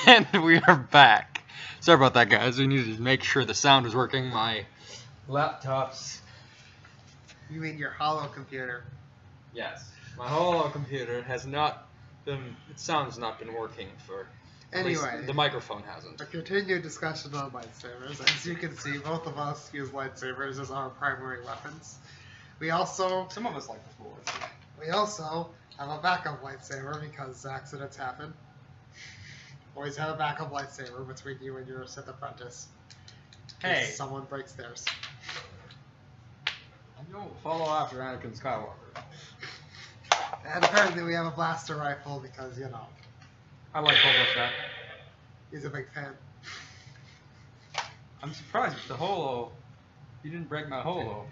And we are back. Sorry about that, guys. We needed to make sure the sound was working. My laptop's... You mean your hollow computer? Yes. My whole computer has not been... Its sound has not been working for... Anyway. The microphone hasn't. A continued discussion on lightsabers. As you can see, both of us use lightsabers as our primary weapons. We also... Some of us like the Force. We also have a backup lightsaber because accidents happen. Always have a backup lightsaber between you and your Sith apprentice. Hey. Someone breaks theirs. I don't follow after Anakin Skywalker. And apparently we have a blaster rifle because, you know. I like Boba Fett. He's a big fan. I'm surprised with the holo. You didn't break my holo.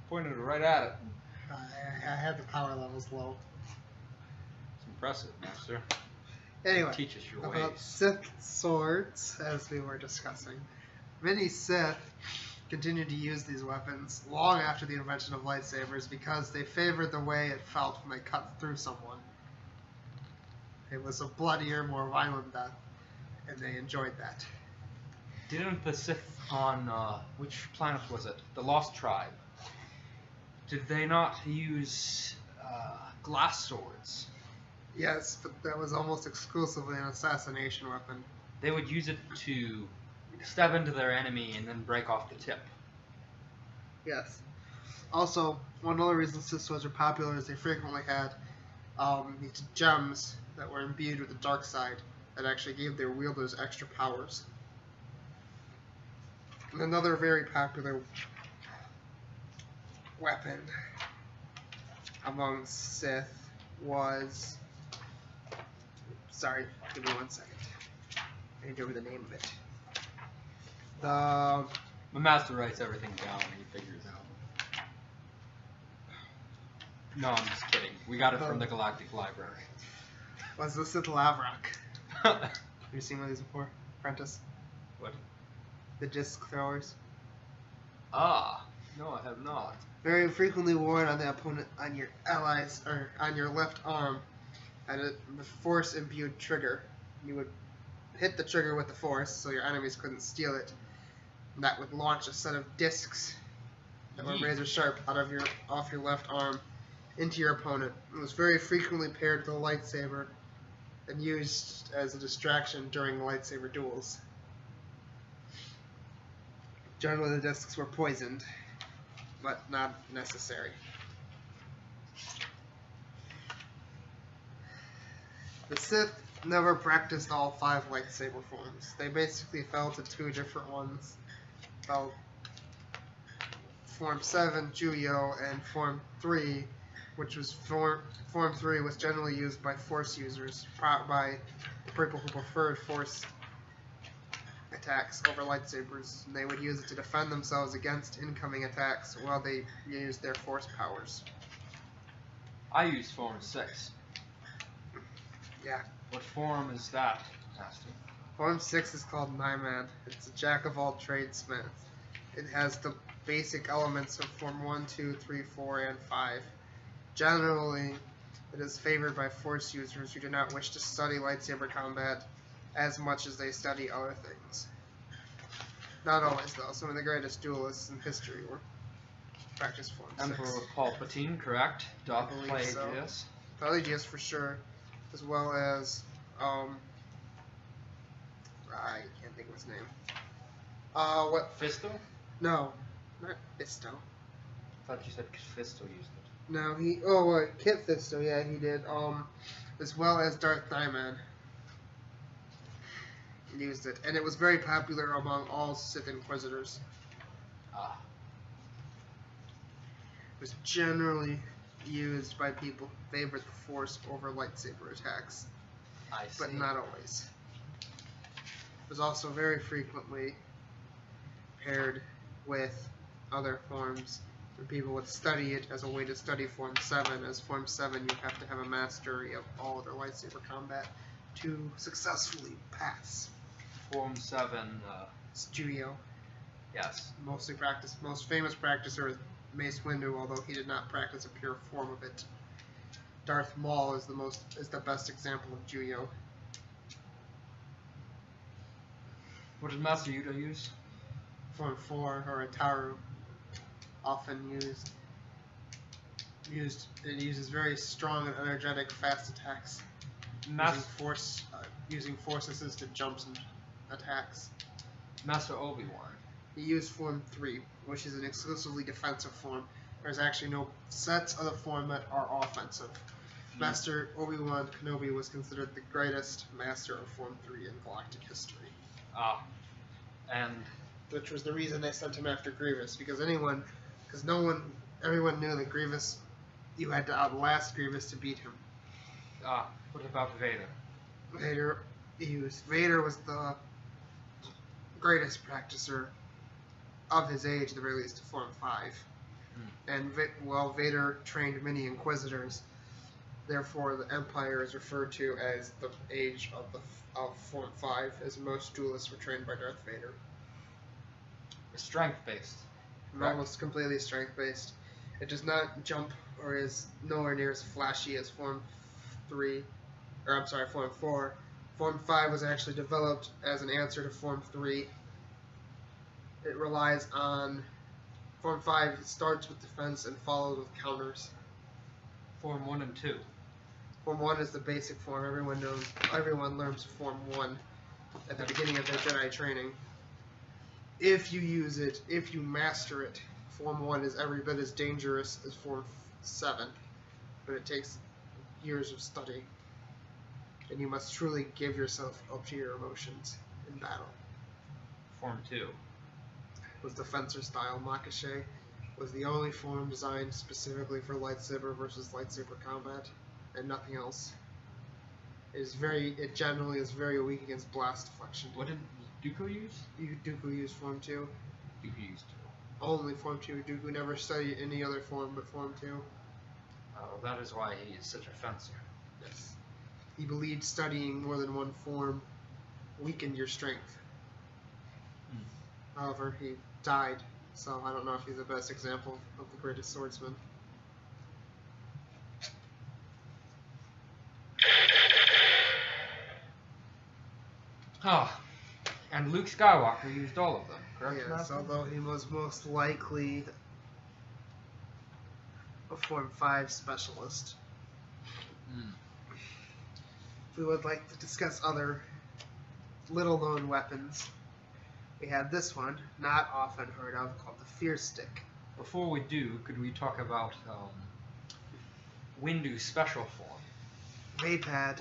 Pointed it right at it. I had the power levels low. It's impressive, Master. Anyway, teach us your about ways. Sith swords, as we were discussing. Many Sith continued to use these weapons long after the invention of lightsabers because they favored the way it felt when they cut through someone. It was a bloodier, more violent death, and they enjoyed that. Didn't the Sith on, which planet was it? The Lost Tribe. Did they not use glass swords? Yes, but that was almost exclusively an assassination weapon. They would use it to stab into their enemy and then break off the tip. Yes. Also, one other reason Sith swords are popular is they frequently had these gems that were imbued with the dark side that actually gave their wielders extra powers. And another very popular weapon among Sith was... Sorry, give me 1 second. I need to remember the name of it. My master writes everything down and he figures out. No, I'm just kidding. We got it from the Galactic Library. Was the Sith Lavrock. Have you seen one of these before, Apprentice? What? The disc throwers. Ah, no, I have not. Very frequently worn on the opponent, on your allies, or on your left arm, and a force-imbued trigger. You would hit the trigger with the force, so your enemies couldn't steal it. And that would launch a set of discs that were razor sharp off your left arm into your opponent. It was very frequently paired with a lightsaber and used as a distraction during lightsaber duels. Generally, the discs were poisoned, but not necessary. The Sith never practiced all 5 lightsaber forms. They basically fell to 2 different ones. Form 7, Juyo, and Form 3, which was Form 3 was generally used by Force users, by people who preferred Force attacks over lightsabers. And they would use it to defend themselves against incoming attacks while they used their Force powers. I use Form 6. Yeah. What form is that, Master? Form 6 is called Nyman. It's a jack-of-all-tradesmen. It has the basic elements of Form 1, 2, 3, 4, and 5. Generally, it is favored by Force users who do not wish to study lightsaber combat as much as they study other things. Not always, though. Some of the greatest duelists in history were practiced Form 6. Emperor Palpatine, correct? Darth Plague, so. yes. Pelagius for sure, as well as I can't think of his name. What? Fisto? No, not Fisto. I thought you said Fisto used it. No, Kit Fisto, yeah, he did. As well as Darth Nyman used it, and it was very popular among all Sith Inquisitors. Ah. It was generally used by people who favored the Force over lightsaber attacks, but not always. It was also very frequently paired with other forms, and people would study it as a way to study Form 7. As Form 7, you have to have a mastery of all other lightsaber combat to successfully pass. Form 7, It's Juyo. yes. Most famous practicer is Mace Windu, although he did not practice a pure form of it. Darth Maul is the best example of Juyo. What did Master Yuta use? Form 4 or Ataru, often it uses very strong and energetic fast attacks, using force assisted jumps and attacks. Master Obi-Wan. He used Form 3, which is an exclusively defensive form. There's actually no sets of the form that are offensive. Master Obi-Wan Kenobi was considered the greatest master of Form 3 in galactic history. And which was the reason they sent him after Grievous, because everyone knew that Grievous, you had to outlast Grievous to beat him. What about Vader? Vader was the greatest practicer of his age, at the very least, to Form 5. And Vader trained many Inquisitors, therefore the Empire is referred to as the age of Form 5, as most duelists were trained by Darth Vader. Strength-based. Almost completely strength-based. It does not jump or is nowhere near as flashy as Form 4. Form 5 was actually developed as an answer to Form 3. It relies on... Form 5 starts with defense and follows with counters. Form 1 and 2. Form 1 is the basic form. Everyone learns Form 1 at the beginning of their Jedi training. If you use it, if you master it, Form 1 is every bit as dangerous as Form 7, but it takes years of study, and you must truly give yourself up to your emotions in battle. Form 2 was the fencer style. Makashe was the only form designed specifically for lightsaber versus lightsaber combat, and nothing else. It generally is very weak against blast deflection. What did Dooku use? Dooku used Form 2. Dooku used 2. Only Form 2. Dooku never studied any other form but Form 2. Oh, that is why he is such a fencer. Yes. He believed studying more than one form weakened your strength. However, he died, so I don't know if he's the best example of the greatest swordsman. And Luke Skywalker used all of them, correct? Yes, although he was most likely a Form 5 specialist. We would like to discuss other little-known weapons. We have this one, not often heard of, called the Fear Stick. Before we do, could we talk about Windu's special form? Vapad.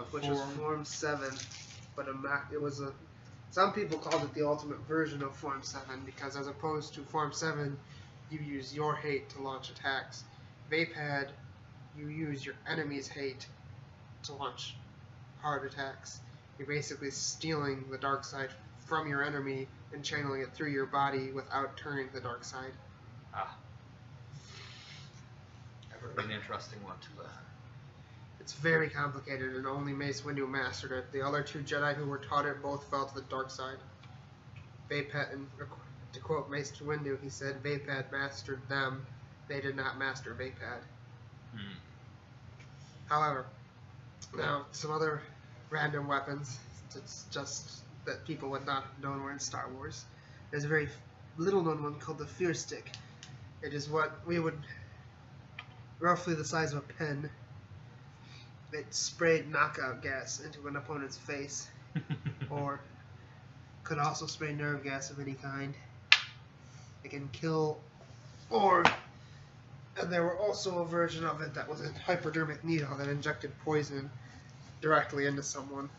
Which was Form 7, but some people called it the ultimate version of Form 7, because as opposed to Form 7, you use your hate to launch attacks. Vapad, you use your enemy's hate to launch hard attacks. You're basically stealing the dark side from your enemy and channeling it through your body without turning the dark side. That would be an interesting one to learn. It's very complicated, and only Mace Windu mastered it. The other two Jedi who were taught it both fell to the dark side. Vapad, and to quote Mace Windu, he said, "Vapad mastered them. They did not master Vapad." However, now some other random weapons. It's just that people would not have known were in Star Wars. There's a very little-known one called the Fear Stick. It is what we would roughly the size of a pen. It sprayed knockout gas into an opponent's face, or could also spray nerve gas of any kind. It can kill, and there were also a version of it that was a hypodermic needle that injected poison directly into someone.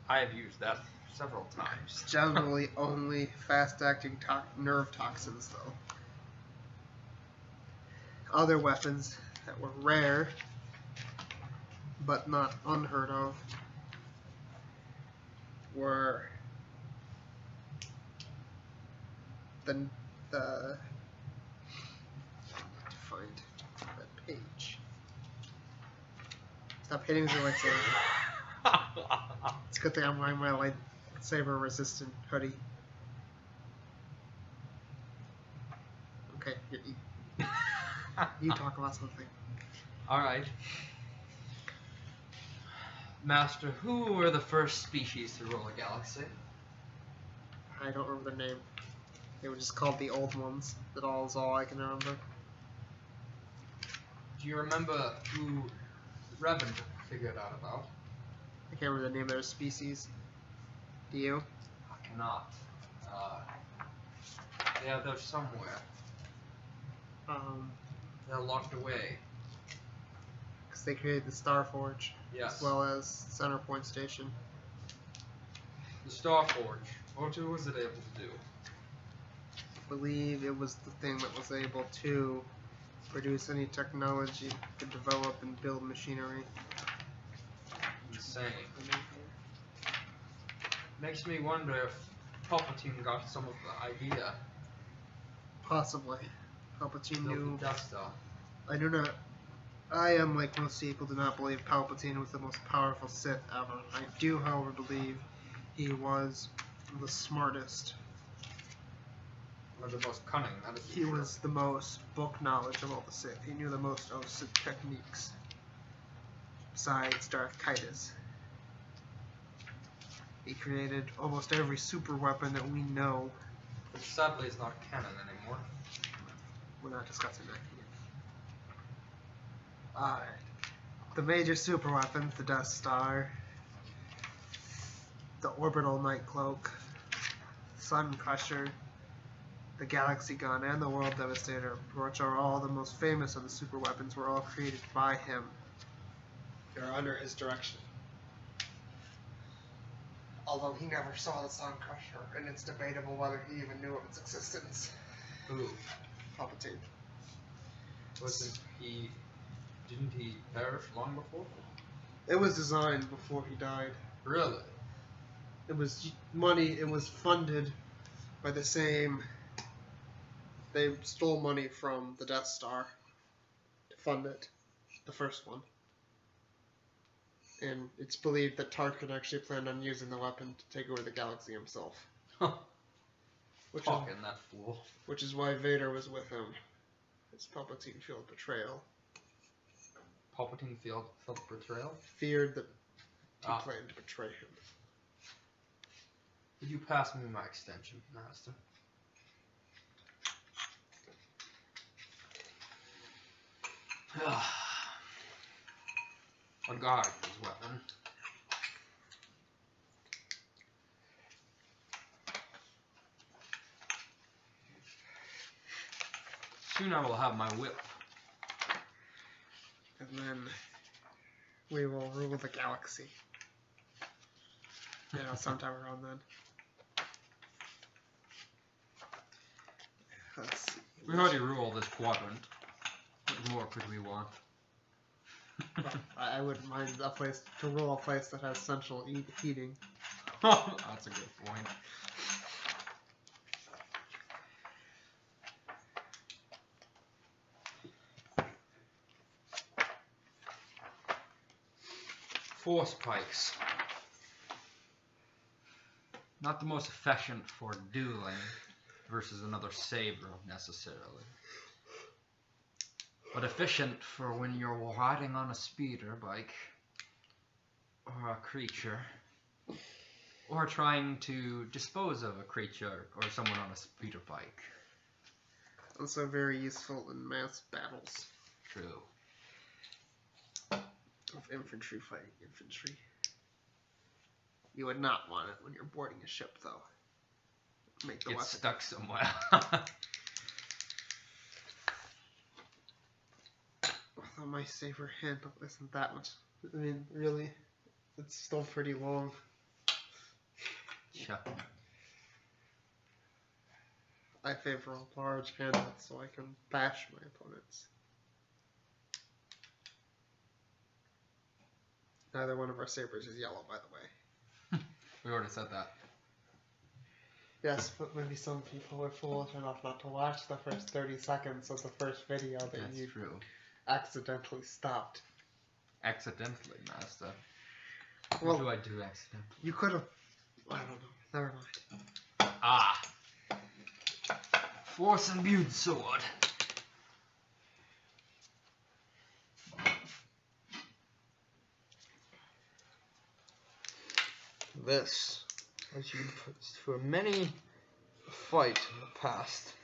I have used that several times. Generally only fast-acting nerve toxins, though. Other weapons that were rare, but not unheard of, were the find that page. Stop hitting me with your lightsaber. It's a good thing I'm wearing my lightsaber resistant hoodie. Okay, you talk about something. Alright. Master, who were the first species to rule a galaxy? I don't remember their name. They were just called the Old Ones. That is all I can remember. Do you remember who Revan figured out about? I can't remember the name of their species. Do you? I cannot. Yeah, they're somewhere. They're locked away. Because they created the Star Forge. Yes. As well as Center Point Station. The Star Forge. What was it able to do? I believe it was the thing that was able to produce any technology to develop and build machinery. Insane. Makes me wonder if Palpatine got some of the idea. Possibly. Palpatine knew. The Death Star. I do not. I am like most people do not believe Palpatine was the most powerful Sith ever. I do, however, believe he was the smartest. Or the most cunning. That is He was the most book knowledge of all the Sith. He knew the most of Sith techniques. Besides Darth Caedus. He created almost every super weapon that we know. Which sadly is not canon anymore. We're not discussing that here. Alright. The major super weapons, the Death Star, the Orbital Night Cloak, Sun Crusher, the Galaxy Gun, and the World Devastator, which are all the most famous of the super weapons, were all created by him. They're under his direction. Although he never saw the Sun Crusher, and it's debatable whether he even knew of its existence. Who? Palpatine. Didn't he perish long before? It was designed before he died. Really? It was money, it was funded by the same. They stole money from the Death Star to fund it, the first one. And it's believed that Tarkin actually planned on using the weapon to take over the galaxy himself. Huh. That fool. Which is why Vader was with him. It's Palpatine felt betrayal. Palpatine felt betrayal? Feared that he planned to betray him. Would you pass me my extension, Master? A guard his weapon. Soon I will have my whip. And then we will rule the galaxy. You know, sometime around then. Let's see. We already rule this quadrant. What more could we want? Well, I wouldn't mind a place to rule a place that has central heating. That's a good point. Force pikes. Not the most efficient for dueling versus another saber necessarily. But efficient for when you're riding on a speeder bike or a creature or trying to dispose of a creature or someone on a speeder bike. Also very useful in mass battles. True. Of infantry fighting infantry. You would not want it when you're boarding a ship, though. Make the weapon stuck somewhere. Although my saber handle isn't that much. I mean, really, it's still pretty long. Sure. I favor a large handle so I can bash my opponents. Neither one of our sabers is yellow, by the way. We already said that. Yes, but maybe some people are foolish enough not to watch the first 30 seconds of the first video that That's you true. Accidentally stopped. Accidentally, Master. Well, what do I do accidentally? You could have. I don't know. Never mind. Ah! Force imbued sword. this, as you put through many a fight in the past.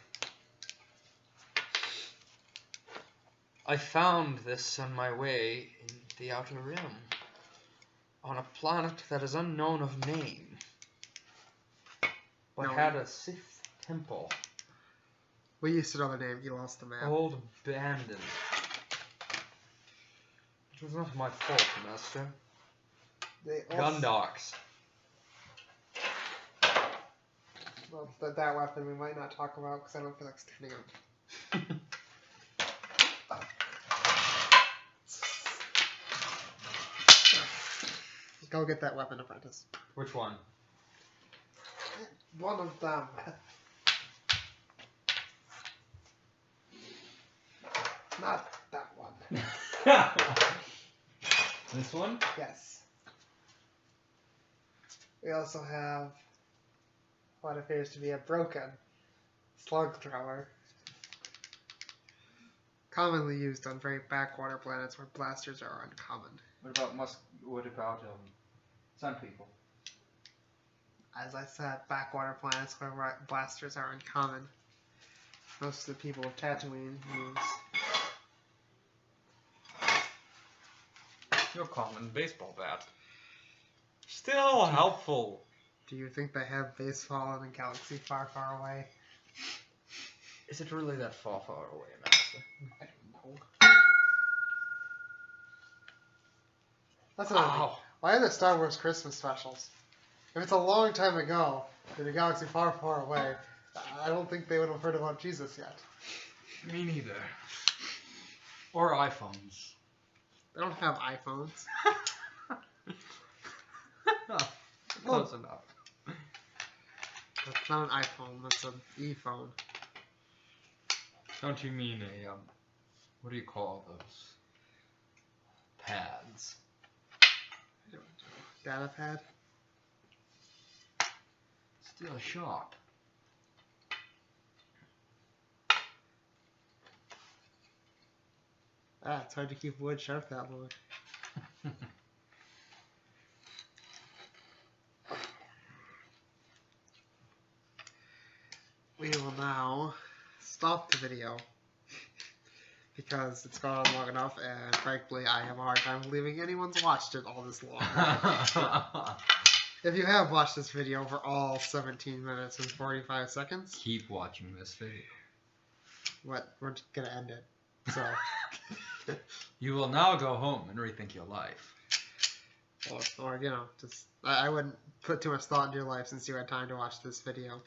I found this on my way in the Outer Rim, on a planet that is unknown of name, but had a Sith temple. We used to know the name. He lost the map. Old abandoned. It was not my fault, Master. Gundocks. Well, that weapon we might not talk about because I don't feel like standing up. Go get that weapon, apprentice. Which one? One of them. Not that one. This one? Yes. We also have what appears to be a broken slug thrower. Commonly used on very backwater planets where blasters are uncommon. What about Sun People? As I said, backwater planets where blasters are uncommon. Most of the people of Tatooine use Your common baseball bat. Still helpful. Do you think they have baseball in a galaxy far, far away? Is it really that far away, Master? I don't know. That's another thing. Why are there Star Wars Christmas specials? If it's a long time ago, in a galaxy far, far away, I don't think they would have heard about Jesus yet. Me neither. Or iPhones. They don't have iPhones. Close enough. That's not an iPhone, that's an e-phone. Don't you mean a, what do you call those? Pads. I don't know. Data pad? Still sharp. It's hard to keep wood sharp that long. We will now stop the video because it's gone on long enough, and frankly, I have a hard time believing anyone's watched it all this long. If you have watched this video for all 17 minutes and 45 seconds, keep watching this video. We're just gonna end it. So. You will now go home and rethink your life. Or just I wouldn't put too much thought into your life since you had time to watch this video.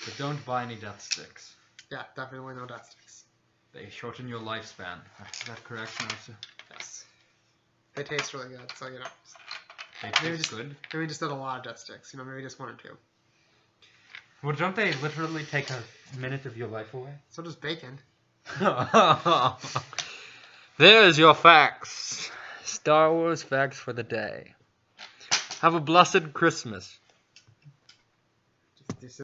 But don't buy any death sticks. Yeah, definitely no death sticks. They shorten your lifespan. Is that correct, Master? Yes. They taste really good, so They taste good? Maybe just not a lot of death sticks. Maybe just 1 or 2. Well, don't they literally take a minute of your life away? So does bacon. There's your facts. Star Wars facts for the day. Have a blessed Christmas. Just